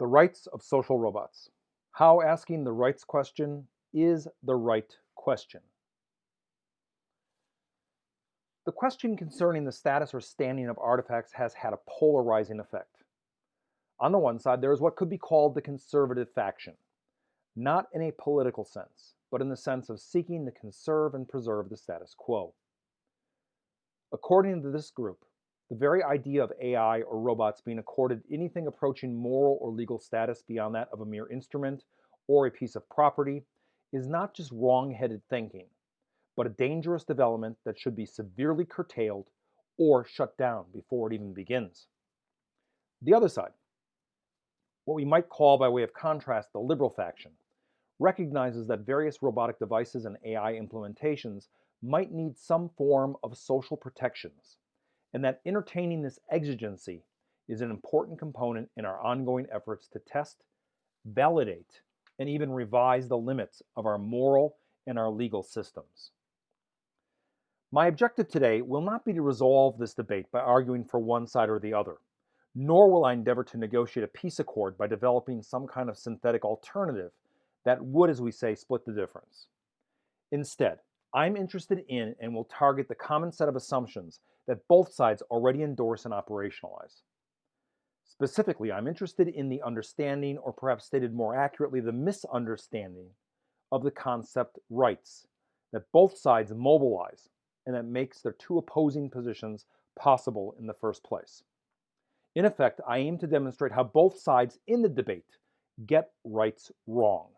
The rights of social robots. How asking the rights question is the right question. The question concerning the status or standing of artifacts has had a polarizing effect. On the one side, there is what could be called the conservative faction, not in a political sense, but in the sense of seeking to conserve and preserve the status quo. According to this group, the very idea of AI or robots being accorded anything approaching moral or legal status beyond that of a mere instrument or a piece of property is not just wrong-headed thinking, but a dangerous development that should be severely curtailed or shut down before it even begins. The other side, what we might call by way of contrast the liberal faction, recognizes that various robotic devices and AI implementations might need some form of social protections, and that entertaining this exigency is an important component in our ongoing efforts to test, validate, and even revise the limits of our moral and our legal systems. My objective today will not be to resolve this debate by arguing for one side or the other, nor will I endeavor to negotiate a peace accord by developing some kind of synthetic alternative that would, as we say, split the difference. Instead, I'm interested in and will target the common set of assumptions that both sides already endorse and operationalize. Specifically, I'm interested in the understanding, or perhaps stated more accurately, the misunderstanding of the concept rights that both sides mobilize and that makes their two opposing positions possible in the first place. In effect, I aim to demonstrate how both sides in the debate get rights wrong,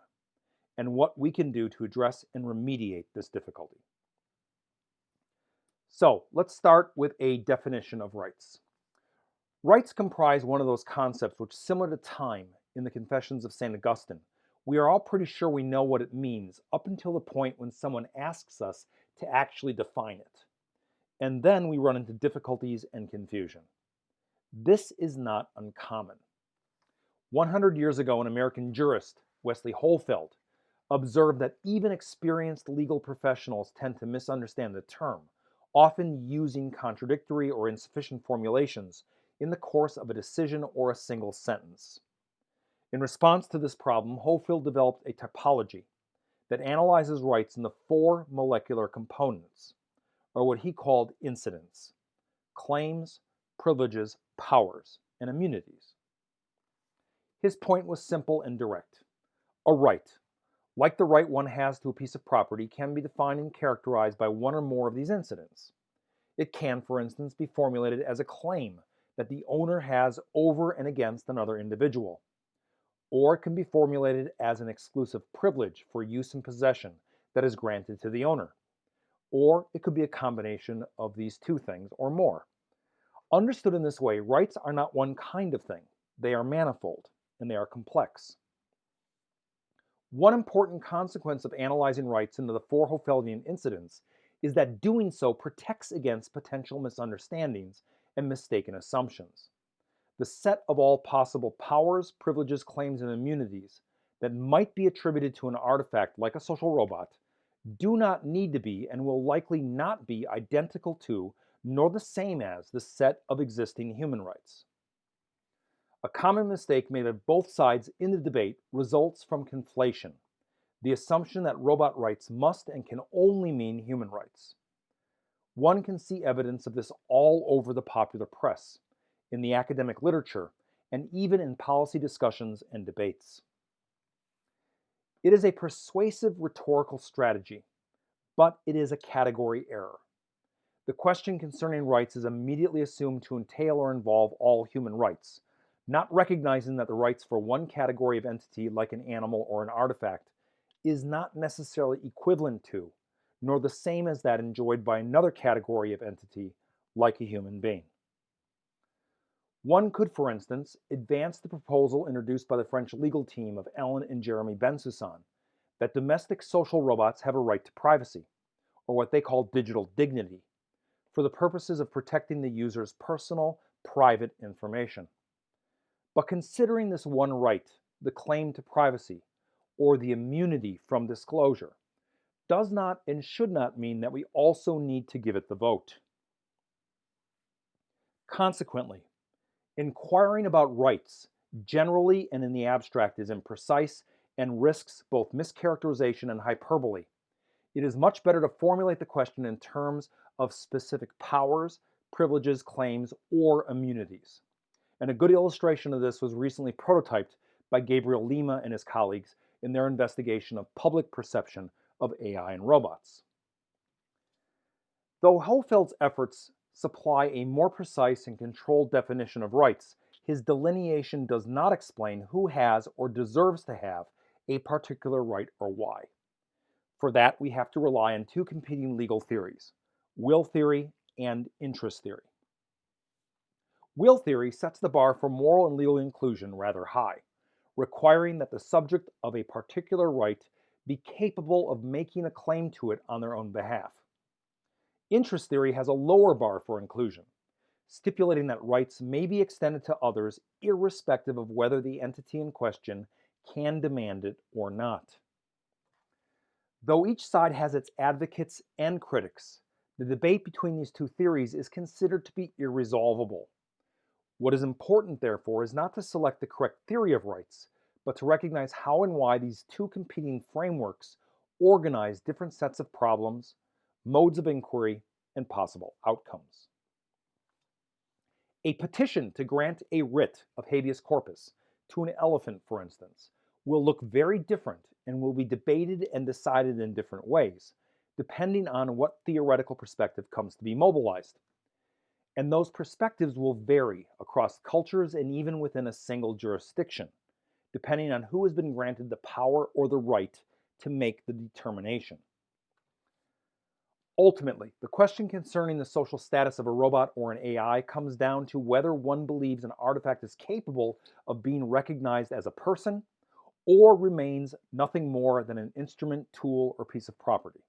and what we can do to address and remediate this difficulty. So, let's start with a definition of rights. Rights comprise one of those concepts which, similar to time in the Confessions of St. Augustine, we are all pretty sure we know what it means up until the point when someone asks us to actually define it. And then we run into difficulties and confusion. This is not uncommon. 100 years ago, an American jurist, Wesley Holfeld, observed that even experienced legal professionals tend to misunderstand the term, often using contradictory or insufficient formulations in the course of a decision or a single sentence. In response to this problem, Holfeld developed a typology that analyzes rights in the four molecular components, or what he called incidents: claims, privileges, powers, and immunities. His point was simple and direct. A right, like the right one has to a piece of property, can be defined and characterized by one or more of these incidents. It can, for instance, be formulated as a claim that the owner has over and against another individual, or it can be formulated as an exclusive privilege for use and possession that is granted to the owner, or it could be a combination of these two things or more. Understood in this way, rights are not one kind of thing. They are manifold, and they are complex. One important consequence of analyzing rights into the four Holfeldian incidents is that doing so protects against potential misunderstandings and mistaken assumptions. The set of all possible powers, privileges, claims, and immunities that might be attributed to an artifact like a social robot do not need to be and will likely not be identical to nor the same as the set of existing human rights. A common mistake made by both sides in the debate results from conflation, the assumption that robot rights must and can only mean human rights. One can see evidence of this all over the popular press, in the academic literature, and even in policy discussions and debates. It is a persuasive rhetorical strategy, but it is a category error. The question concerning rights is immediately assumed to entail or involve all human rights, not recognizing that the rights for one category of entity, like an animal or an artifact, is not necessarily equivalent to, nor the same as that enjoyed by another category of entity, like a human being. One could, for instance, advance the proposal introduced by the French legal team of Ellen and Jeremy Bensoussan that domestic social robots have a right to privacy, or what they call digital dignity, for the purposes of protecting the user's personal, private information. But considering this one right, the claim to privacy, or the immunity from disclosure, does not and should not mean that we also need to give it the vote. Consequently, inquiring about rights generally and in the abstract is imprecise and risks both mischaracterization and hyperbole. It is much better to formulate the question in terms of specific powers, privileges, claims, or immunities. And a good illustration of this was recently prototyped by Gabriel Lima and his colleagues in their investigation of public perception of AI and robots. Though Hofeld's efforts supply a more precise and controlled definition of rights, his delineation does not explain who has or deserves to have a particular right or why. For that, we have to rely on two competing legal theories, will theory and interest theory. Will theory sets the bar for moral and legal inclusion rather high, requiring that the subject of a particular right be capable of making a claim to it on their own behalf. Interest theory has a lower bar for inclusion, stipulating that rights may be extended to others irrespective of whether the entity in question can demand it or not. Though each side has its advocates and critics, the debate between these two theories is considered to be irresolvable. What is important, therefore, is not to select the correct theory of rights, but to recognize how and why these two competing frameworks organize different sets of problems, modes of inquiry, and possible outcomes. A petition to grant a writ of habeas corpus to an elephant, for instance, will look very different and will be debated and decided in different ways, depending on what theoretical perspective comes to be mobilized. And those perspectives will vary across cultures and even within a single jurisdiction, depending on who has been granted the power or the right to make the determination. Ultimately, the question concerning the social status of a robot or an AI comes down to whether one believes an artifact is capable of being recognized as a person or remains nothing more than an instrument, tool, or piece of property.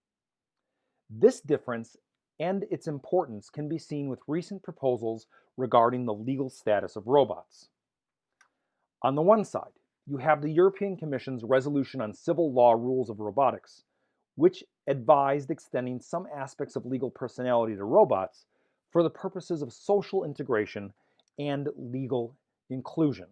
This difference and its importance can be seen with recent proposals regarding the legal status of robots. On the one side, you have the European Commission's resolution on civil law rules of robotics, which advised extending some aspects of legal personality to robots for the purposes of social integration and legal inclusion.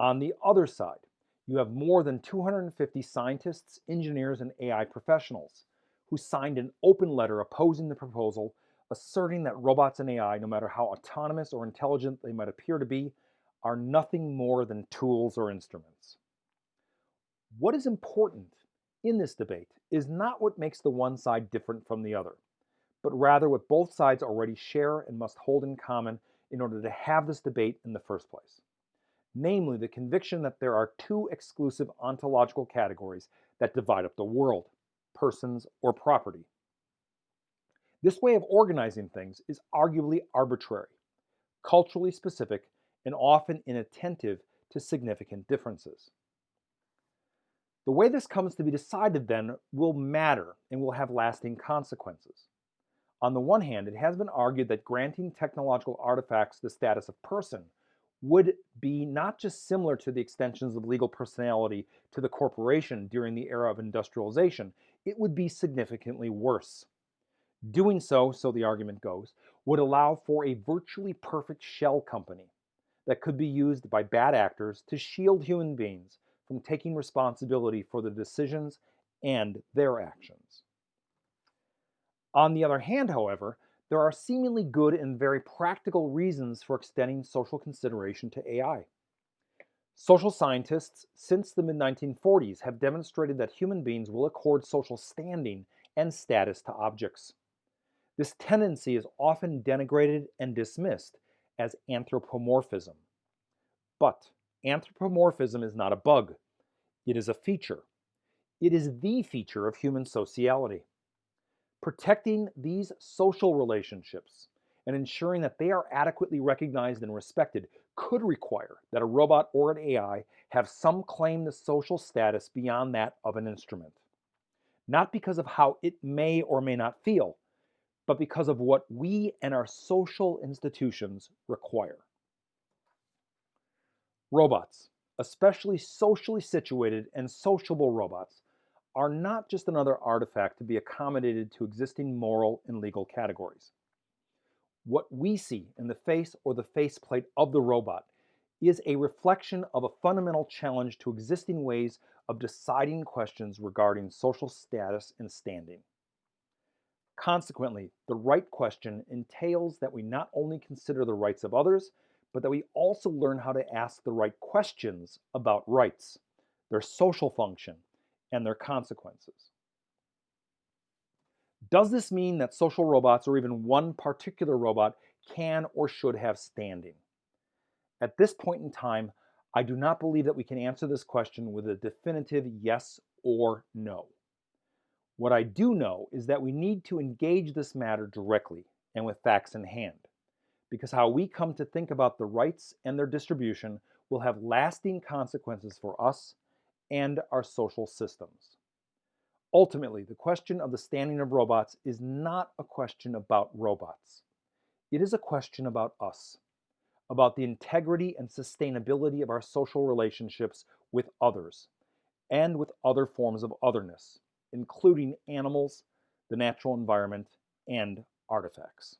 On the other side, you have more than 250 scientists, engineers, and AI professionals who signed an open letter opposing the proposal, asserting that robots and AI, no matter how autonomous or intelligent they might appear to be, are nothing more than tools or instruments. What is important in this debate is not what makes the one side different from the other, but rather what both sides already share and must hold in common in order to have this debate in the first place. Namely, the conviction that there are two exclusive ontological categories that divide up the world: persons or property. This way of organizing things is arguably arbitrary, culturally specific, and often inattentive to significant differences. The way this comes to be decided, then, will matter and will have lasting consequences. On the one hand, it has been argued that granting technological artifacts the status of person would be not just similar to the extensions of legal personality to the corporation during the era of industrialization, it would be significantly worse. Doing so, so the argument goes, would allow for a virtually perfect shell company that could be used by bad actors to shield human beings from taking responsibility for the decisions and their actions. On the other hand, however, there are seemingly good and very practical reasons for extending social consideration to AI. Social scientists since the mid-1940s have demonstrated that human beings will accord social standing and status to objects. This tendency is often denigrated and dismissed as anthropomorphism. But anthropomorphism is not a bug. It is a feature. It is the feature of human sociality. Protecting these social relationships and ensuring that they are adequately recognized and respected could require that a robot or an AI have some claim to social status beyond that of an instrument. Not because of how it may or may not feel, but because of what we and our social institutions require. Robots, especially socially situated and sociable robots, are not just another artifact to be accommodated to existing moral and legal categories. What we see in the face or the faceplate of the robot is a reflection of a fundamental challenge to existing ways of deciding questions regarding social status and standing. Consequently, the right question entails that we not only consider the rights of others, but that we also learn how to ask the right questions about rights, their social function, and their consequences. Does this mean that social robots, or even one particular robot, can or should have standing? At this point in time, I do not believe that we can answer this question with a definitive yes or no. What I do know is that we need to engage this matter directly and with facts in hand, because how we come to think about the rights and their distribution will have lasting consequences for us and our social systems. Ultimately, the question of the standing of robots is not a question about robots. It is a question about us, about the integrity and sustainability of our social relationships with others and with other forms of otherness, including animals, the natural environment, and artifacts.